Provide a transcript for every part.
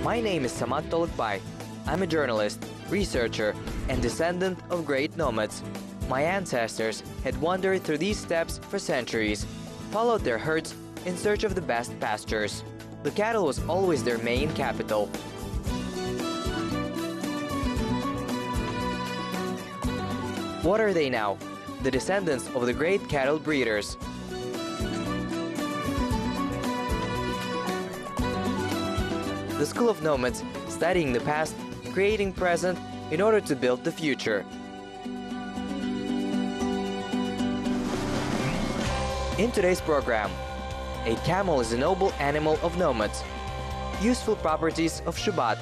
My name is Burabai. I'm a journalist, researcher, and descendant of great nomads. My ancestors had wandered through these steppes for centuries, followed their herds in search of the best pastures. The cattle was always their main capital. What are they now? The descendants of the great cattle breeders. The school of nomads, studying the past, creating present in order to build the future. In today's program, a camel is a noble animal of nomads. Useful properties of Shubat.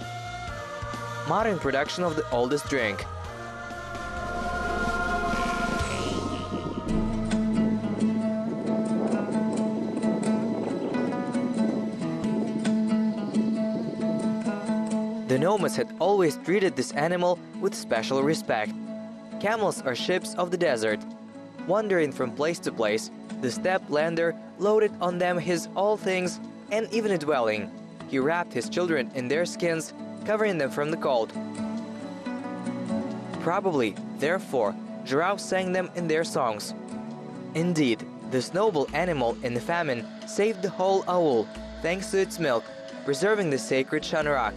Modern production of the oldest drink. The nomads had always treated this animal with special respect. Camels are ships of the desert. Wandering from place to place, the steppe lander loaded on them his all things and even a dwelling. He wrapped his children in their skins, covering them from the cold. Probably, therefore, giraffes sang them in their songs. Indeed, this noble animal in the famine saved the whole owl, thanks to its milk, preserving the sacred shanrak.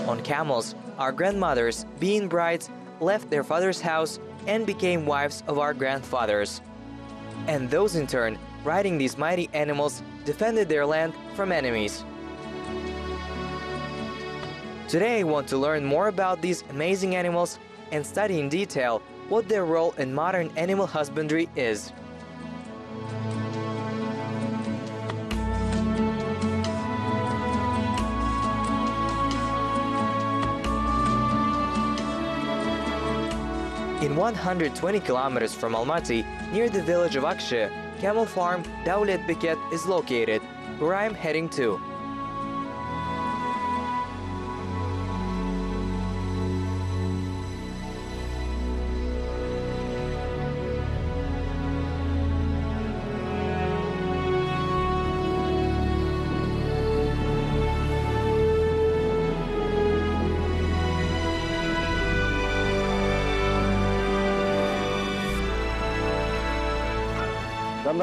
On camels, our grandmothers, being brides, left their father's house and became wives of our grandfathers. And those in turn, riding these mighty animals, defended their land from enemies. Today I want to learn more about these amazing animals and study in detail what their role in modern animal husbandry is. In 120 kilometers from Almaty, near the village of Akshi, camel farm Jibek is located, where I am heading to.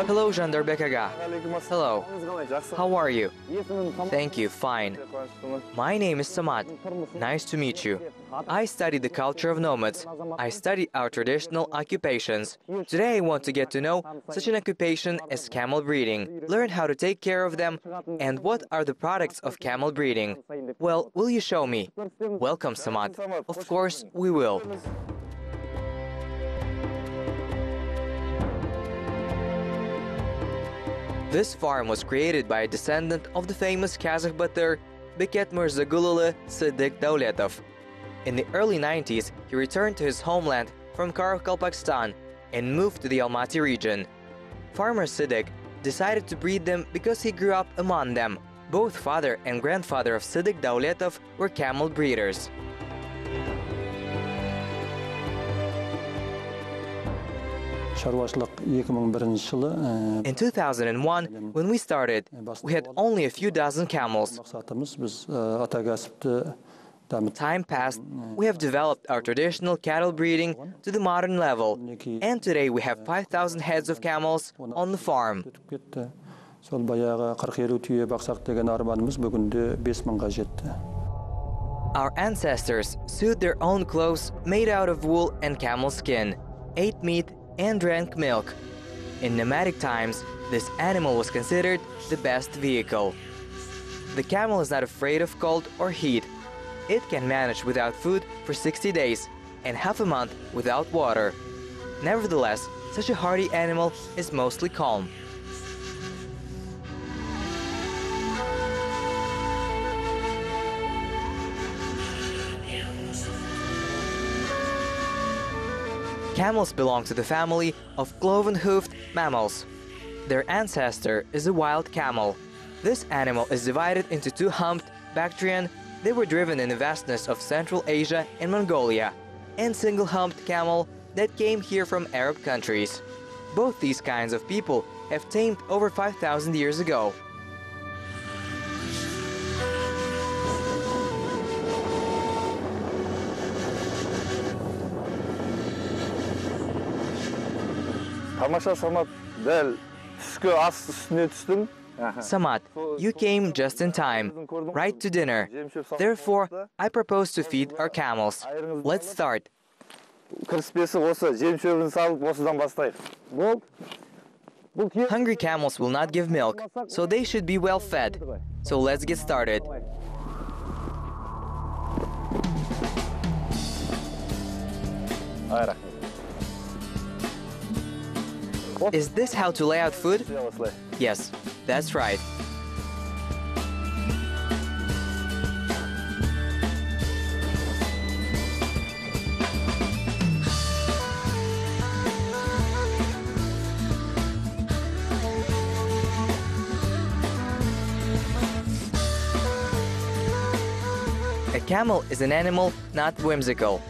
Hello, Jandarbek Aga. Hello. How are you? Thank you, fine. My name is Samad. Nice to meet you. I study the culture of nomads. I study our traditional occupations. Today I want to get to know such an occupation as camel breeding, learn how to take care of them, and what are the products of camel breeding. Well, will you show me? Welcome, Samad. Of course, we will. This farm was created by a descendant of the famous Kazakh batyr Beket Mirzagululu Siddiq Dauletov. In the early 90s, he returned to his homeland from Karakalpakstan and moved to the Almaty region. Farmer Siddiq decided to breed them because he grew up among them. Both father and grandfather of Siddiq Dauletov were camel breeders. In 2001, when we started, we had only a few dozen camels. Time passed, we have developed our traditional cattle breeding to the modern level, and today we have 5,000 heads of camels on the farm. Our ancestors sewed their own clothes made out of wool and camel skin, ate meat, and drank milk. In nomadic times, this animal was considered the best vehicle. The camel is not afraid of cold or heat. It can manage without food for 60 days and half a month without water. Nevertheless, such a hardy animal is mostly calm. Camels belong to the family of cloven-hoofed mammals. Their ancestor is a wild camel. This animal is divided into two humped Bactrian. They were driven in the vastness of Central Asia and Mongolia. and single-humped camel that came here from Arab countries. Both these kinds of people have tamed over 5,000 years ago. Тамаша Самат, дәл түскі ас үстіне түстім. Samad, you came just in time, right to dinner. Therefore, I propose to feed our camels. Let's start. Кіріспесі осы, жем-шөбін салып, осыдан бастайық. Hungry camels will not give milk, so they should be well fed. So let's get started. Is this how to lay out food? Yes, that's right. A camel is an animal not whimsical.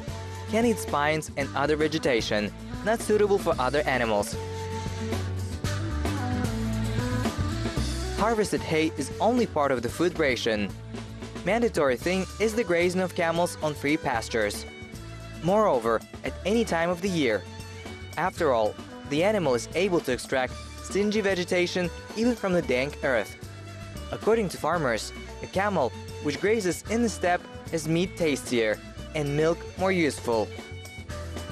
Can eat spines and other vegetation, not suitable for other animals. Harvested hay is only part of the food ration. Mandatory thing is the grazing of camels on free pastures. Moreover, at any time of the year. After all, the animal is able to extract stingy vegetation even from the dank earth. According to farmers, a camel which grazes in the steppe has meat tastier and milk more useful.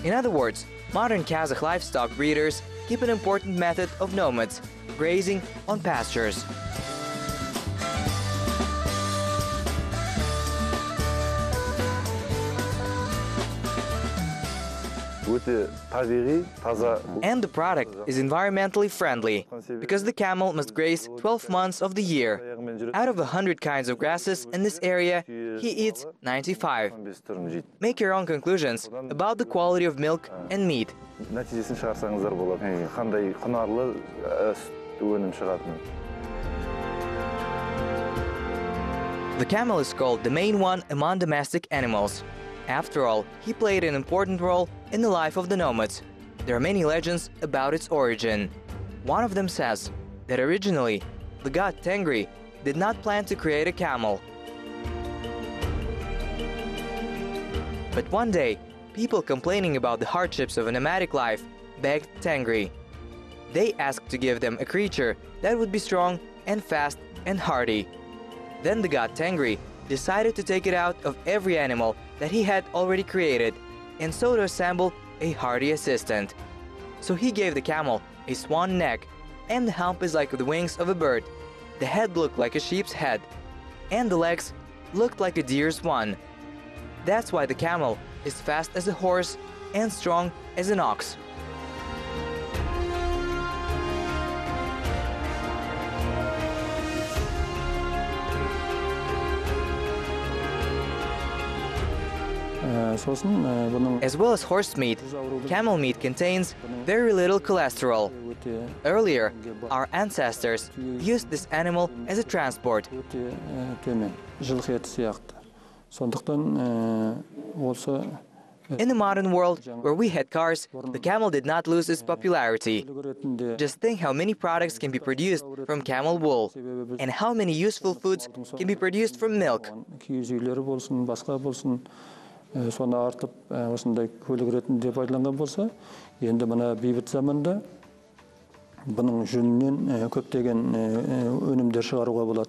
In other words, modern Kazakh livestock breeders keep an important method of nomads, grazing on pastures. And the product is environmentally friendly, because the camel must graze 12 months of the year. Out of 100 kinds of grasses in this area, he eats 95. Make your own conclusions about the quality of milk and meat. The camel is called the main one among domestic animals. After all, he played an important role in the life of the nomads. There are many legends about its origin. One of them says that originally, the god Tengri did not plan to create a camel. But one day, people complaining about the hardships of a nomadic life begged Tengri. They asked to give them a creature that would be strong and fast and hardy. Then the god Tengri decided to take it out of every animal that he had already created, and so to assemble a hardy assistant. So he gave the camel a swan neck, and the hump is like the wings of a bird. The head looked like a sheep's head, and the legs looked like a deer's one. That's why the camel is fast as a horse and strong as an ox. As well as horse meat, camel meat contains very little cholesterol. Earlier, our ancestors used this animal as a transport. In the modern world, where we had cars, the camel did not lose its popularity. Just think how many products can be produced from camel wool, and how many useful foods can be produced from milk. Соны артып, осындай көлік ретінде пайдаланған болса, енді мына бейбіт заманда бұның жүнінен көптеген өнімдер шығаруға болады.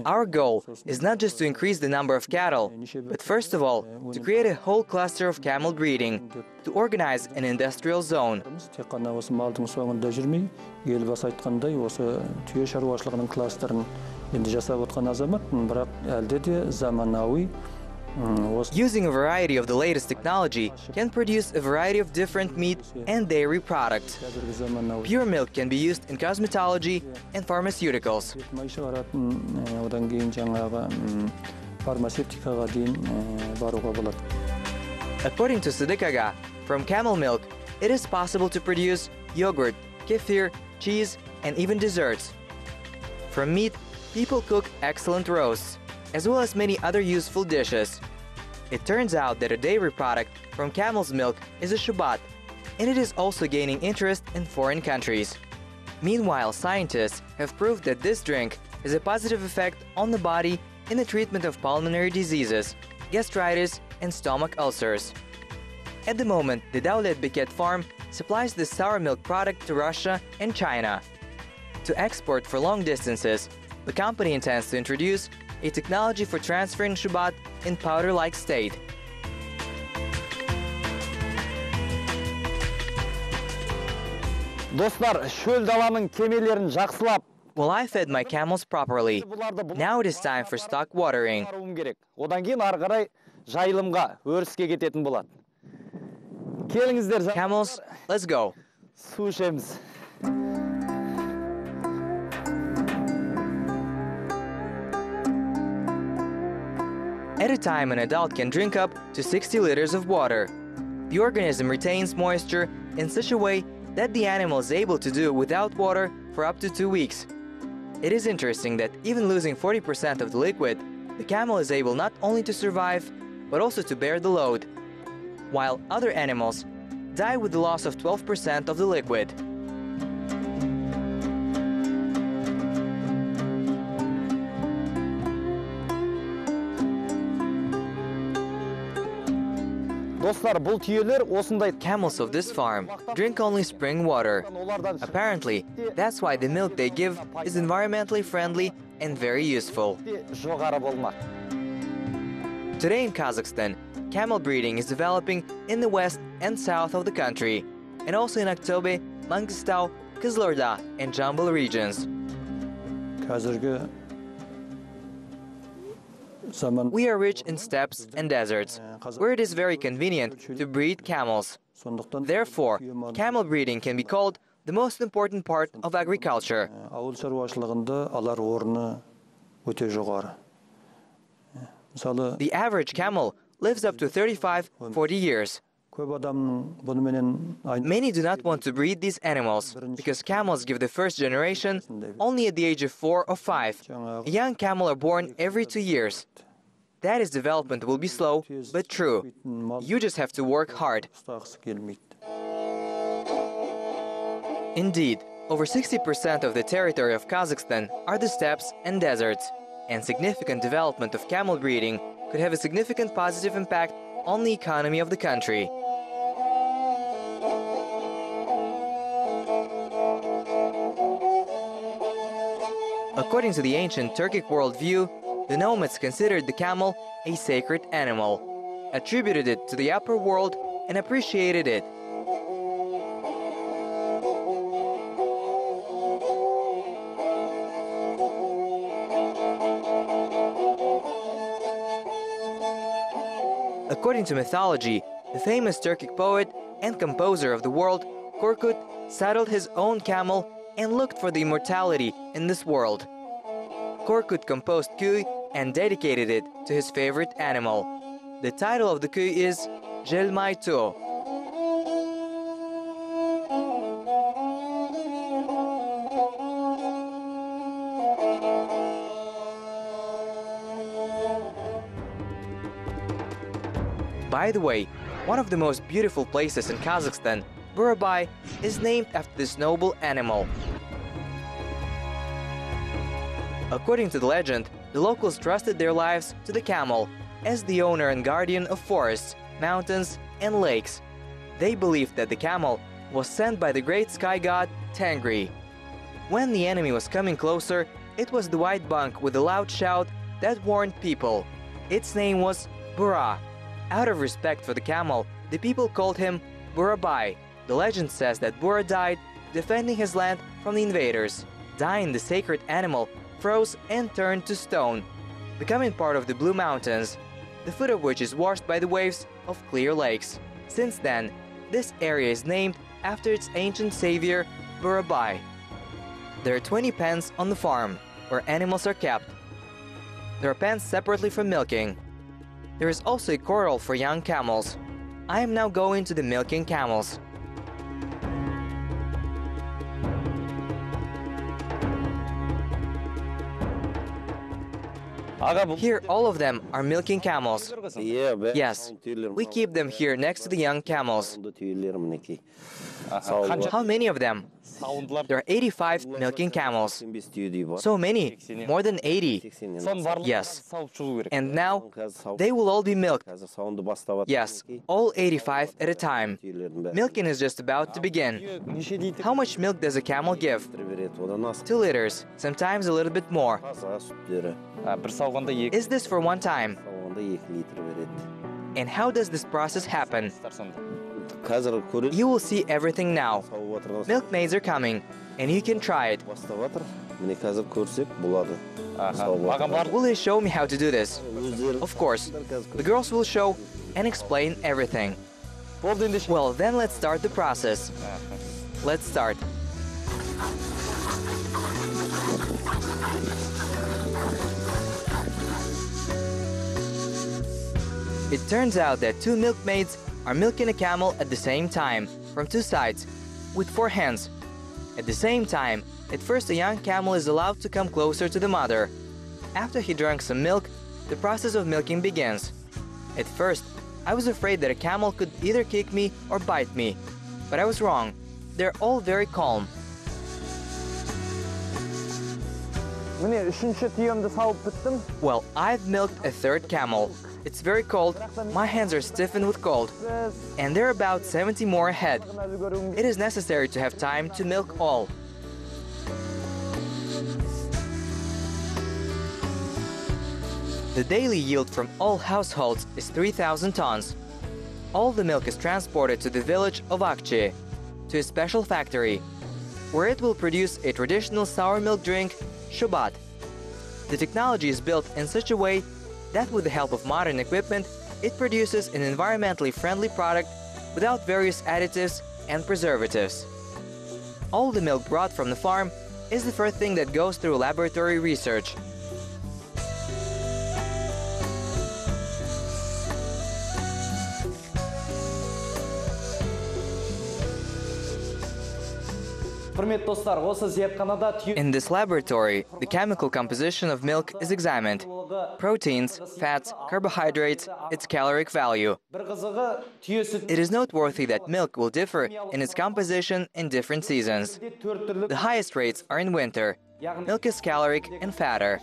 Our goal is not just to increase the number of cattle, but first of all, to create a whole cluster of camel breeding, to organize an industrial zone. Тек қана осы малдың соңында жүрмей, елбасы айтқандай, осы түйе шаруашылығының кластерін енді жасап отқан азамат, бірақ әлде де заманауи. Using a variety of the latest technology can produce a variety of different meat and dairy products. Pure milk can be used in cosmetology and pharmaceuticals. According to Sidikaga, from camel milk, it is possible to produce yogurt, kefir, cheese, and even desserts. From meat, people cook excellent roasts, as well as many other useful dishes. It turns out that a dairy product from camel's milk is a Shubat, and it is also gaining interest in foreign countries. Meanwhile, scientists have proved that this drink has a positive effect on the body in the treatment of pulmonary diseases, gastritis, and stomach ulcers. At the moment, the Daulet Biket farm supplies this sour milk product to Russia and China. To export for long distances, the company intends to introduce a technology for transferring Shubat in powder-like state. Dostlar, шөл даланың кемелерін жақсылап, Well, I fed my camels properly. Now it is time for stock watering. Одан кейін ары қарай жайылымға, өріске кететін болады. Келіңіздер, Camels, let's go. су ішеміз. At a time, an adult can drink up to 60 liters of water. The organism retains moisture in such a way that the animal is able to do without water for up to 2 weeks. It is interesting that even losing 40% of the liquid, the camel is able not only to survive, but also to bear the load, while other animals die with the loss of 12% of the liquid. Dostlar, бұл түйелер осындай Camels of this farm drink only spring water. Apparently, that's why the milk they give is environmentally friendly and very useful. жоғары болмақ. Today in Kazakhstan, camel breeding is developing in the west and south of the country, and also in Aktobe, Mangistau, Kızılorda, and Jambul regions. Қазіргі zaman We are rich in steppes and deserts, where it is very convenient to breed camels. сондықтан Therefore, camel breeding can be called the most important part of agriculture. ауыл шаруашылығында алар орны өте жоғары. Мысалы, The average camel lives up to 35-40 years. көп адамның бұнымен Many do not want to breed these animals because camels give the first generation only at the age of 4 or 5. A young camel are born every 2 years. That is, development will be slow, but true. You just have to work hard. ұстағысы келмейді. Indeed, over 60% of the territory of Kazakhstan are the steppes and deserts, and significant development of camel breeding could have a significant positive impact on the economy of the country. According to the ancient Turkic worldview, the nomads considered the camel a sacred animal, attributed it to the upper world, and appreciated it. According to mythology, the famous Turkic poet and composer of the world, Korkut, saddled his own camel and looked for the immortality in this world. Korkut composed Kuy and dedicated it to his favorite animal. The title of the Kuy is Jelmay Tuo. By the way, one of the most beautiful places in Kazakhstan, Burabai, is named after this noble animal. According to the legend, the locals trusted their lives to the camel as the owner and guardian of forests, mountains, and lakes. They believed that the camel was sent by the great sky god Tengri. When the enemy was coming closer, it was the white bunk with a loud shout that warned people. Its name was Bura. Out of respect for the camel, the people called him Burabai. The legend says that Bura died defending his land from the invaders. Dying, the sacred animal froze and turned to stone, becoming part of the Blue Mountains, the foot of which is washed by the waves of clear lakes. Since then, this area is named after its ancient savior, Burabai. There are 20 pens on the farm, where animals are kept. There are pens separately for milking. There is also a corral for young camels. I am now going to the milking camels. Here, all of them are milking camels. Yes, we keep them here next to the young camels. How many of them? There are 85 milking camels. So many, more than 80. Yes. And now, they will all be milked. Yes, all 85 at a time. Milking is just about to begin. How much milk does a camel give? 2 liters, sometimes a little bit more. Is this for one time? And how does this process happen? You will see everything now. Milkmaids are coming, and you can try it. Will they show me how to do this? Of course. The girls will show and explain everything. Well, then let's start the process. Let's start. It turns out that 2 milkmaids are milking a camel at the same time, from 2 sides, with 4 hands. At the same time, at first a young camel is allowed to come closer to the mother. After he drank some milk, the process of milking begins. At first, I was afraid that a camel could either kick me or bite me, but I was wrong. They're all very calm. Well, I've milked a 3rd camel. It's very cold, my hands are stiffened with cold, and there are about 70 more ahead. It is necessary to have time to milk all. The daily yield from all households is 3,000 tons. All the milk is transported to the village of Akçe, to a special factory, where it will produce a traditional sour milk drink, Shubat. The technology is built in such a way that with the help of modern equipment, it produces an environmentally friendly product without various additives and preservatives. All the milk brought from the farm is the first thing that goes through laboratory research. In this laboratory, the chemical composition of milk is examined. Proteins, fats, carbohydrates, its caloric value. It is noteworthy that milk will differ in its composition in different seasons. The highest rates are in winter. Milk is caloric and fatter.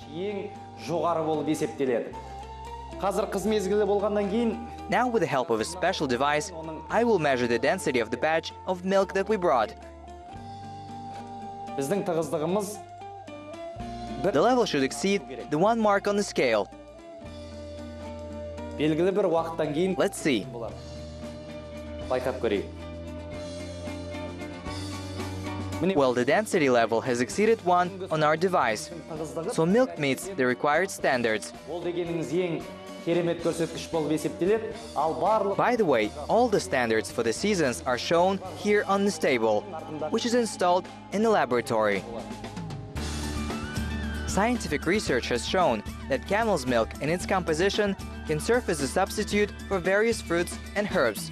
Now, with the help of a special device, I will measure the density of the batch of milk that we brought. The level should exceed the 1 mark on the scale. Let's see. Well, the density level has exceeded 1 on our device, so milk meets the required standards. By the way, all the standards for the seasons are shown here on this table, which is installed in the laboratory. Scientific research has shown that camel's milk and its composition can serve as a substitute for various fruits and herbs.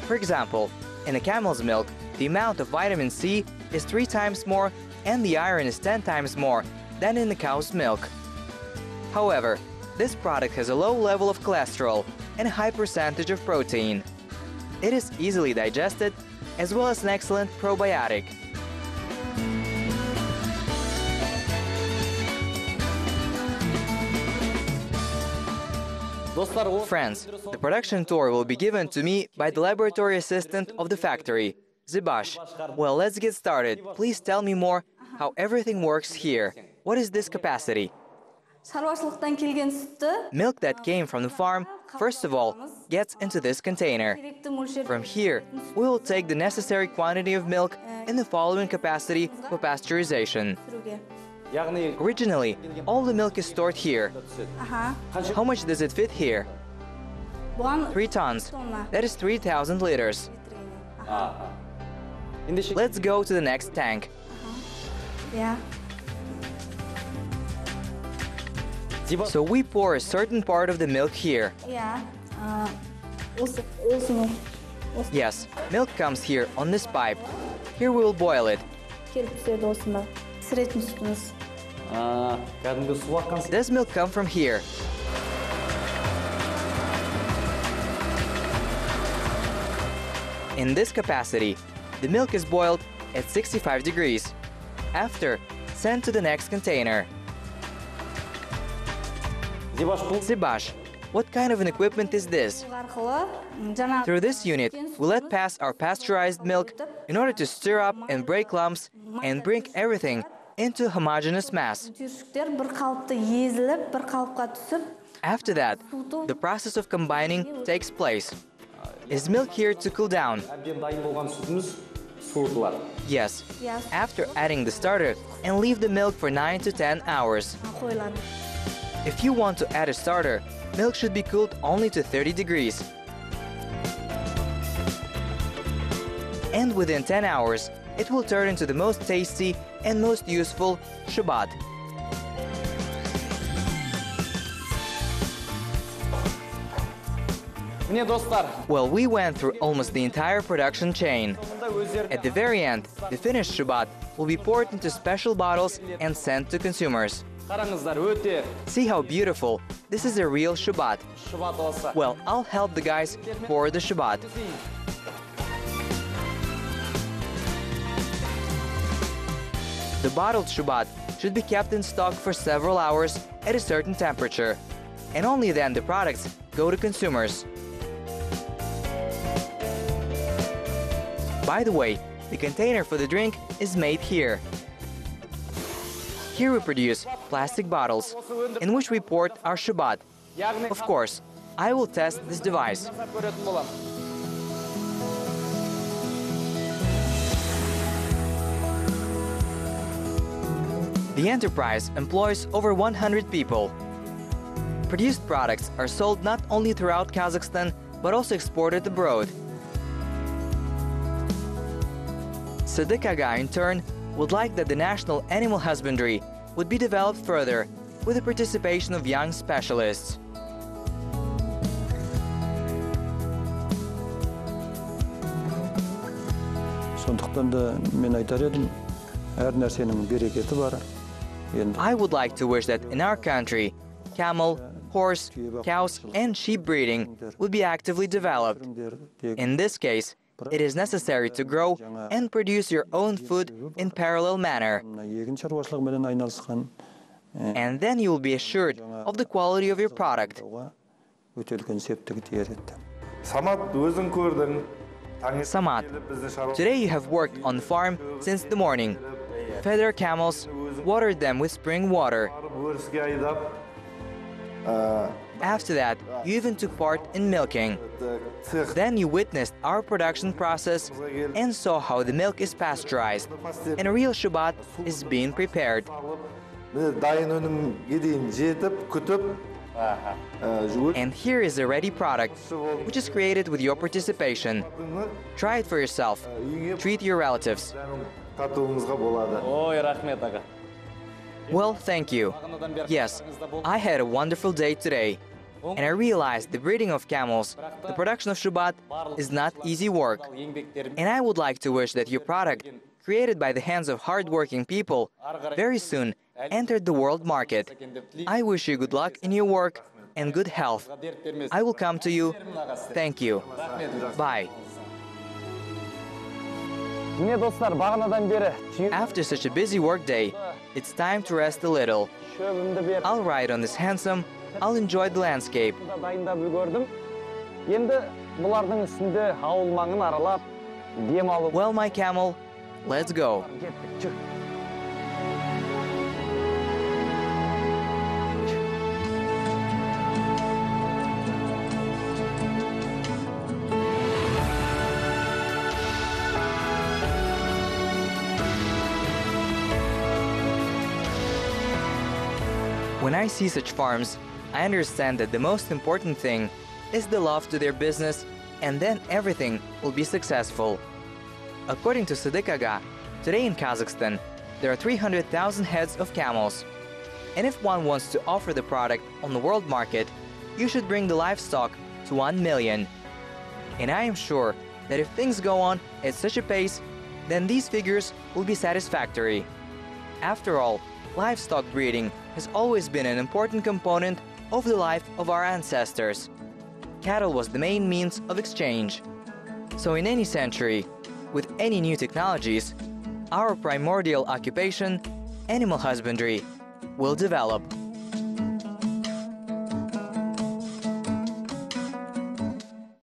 For example, in a camel's milk, the amount of vitamin C is 3 times more and the iron is 10 times more than in the cow's milk. However, this product has a low level of cholesterol and a high percentage of protein. It is easily digested, as well as an excellent probiotic. Friends, the production tour will be given to me by the laboratory assistant of the factory, Zibash. Well, let's get started. Please tell me more how everything works here. What is this capacity? Milk that came from the farm, first of all, gets into this container. From here, we will take the necessary quantity of milk in the following capacity for pasteurization. Originally, all the milk is stored here. How much does it fit here? 3 tons. That is 3,000 liters. Let's go to the next tank. So we pour a certain part of the milk here. Yes, milk comes here on this pipe. Here we will boil it. Does milk come from here? In this capacity, the milk is boiled at 65 degrees. After, sent to the next container. Zibash, what kind of an equipment is this? Through this unit, we let pass our pasteurized milk in order to stir up and break lumps and bring everything into a homogeneous mass. After that, the process of combining takes place. Is milk here to cool down? Yes. After adding the starter and leave the milk for 9 to 10 hours. If you want to add a starter, milk should be cooled only to 30 degrees. And within 10 hours, it will turn into the most tasty and most useful Shubat. Well, we went through almost the entire production chain. At the very end, the finished Shubat will be poured into special bottles and sent to consumers. See how beautiful. This is a real Shubat. Well, I'll help the guys pour the Shubat. The bottled Shubat should be kept in stock for several hours at a certain temperature, and only then the products go to consumers. By the way, the container for the drink is made here. Here we produce plastic bottles, in which we port our Shubat. Of course, I will test this device. The enterprise employs over 100 people. Produced products are sold not only throughout Kazakhstan, but also exported abroad. Sadiq Aga, in turn, would like that the national animal husbandry would be developed further with the participation of young specialists. I would like to wish that in our country, camel, horse, cows and sheep breeding would be actively developed. In this case, it is necessary to grow and produce your own food in parallel manner. And then you will be assured of the quality of your product. Samad, today you have worked on the farm since the morning, fed our camels, watered them with spring water. After that, you even took part in milking. Then you witnessed our production process and saw how the milk is pasteurized and a real Shubat is being prepared. And here is a ready product, which is created with your participation. Try it for yourself. Treat your relatives. Well, thank you. Yes, I had a wonderful day today. And I realized the breeding of camels, the production of Shubat, is not easy work. And I would like to wish that your product, created by the hands of hard-working people, very soon entered the world market. I wish you good luck in your work and good health. I will come to you. Thank you. Bye. After such a busy workday, it's time to rest a little. I'll ride on this handsome, I'll enjoy the landscape. Well, my camel, let's go. When I see such farms, I understand that the most important thing is the love to their business, and then everything will be successful. According to Sadiq Aga, today in Kazakhstan, there are 300,000 heads of camels. And if one wants to offer the product on the world market, you should bring the livestock to 1 million. And I am sure that if things go on at such a pace, then these figures will be satisfactory. After all, livestock breeding has always been an important component of the life of our ancestors. Cattle was the main means of exchange. So in any century, with any new technologies, our primordial occupation, animal husbandry, will develop.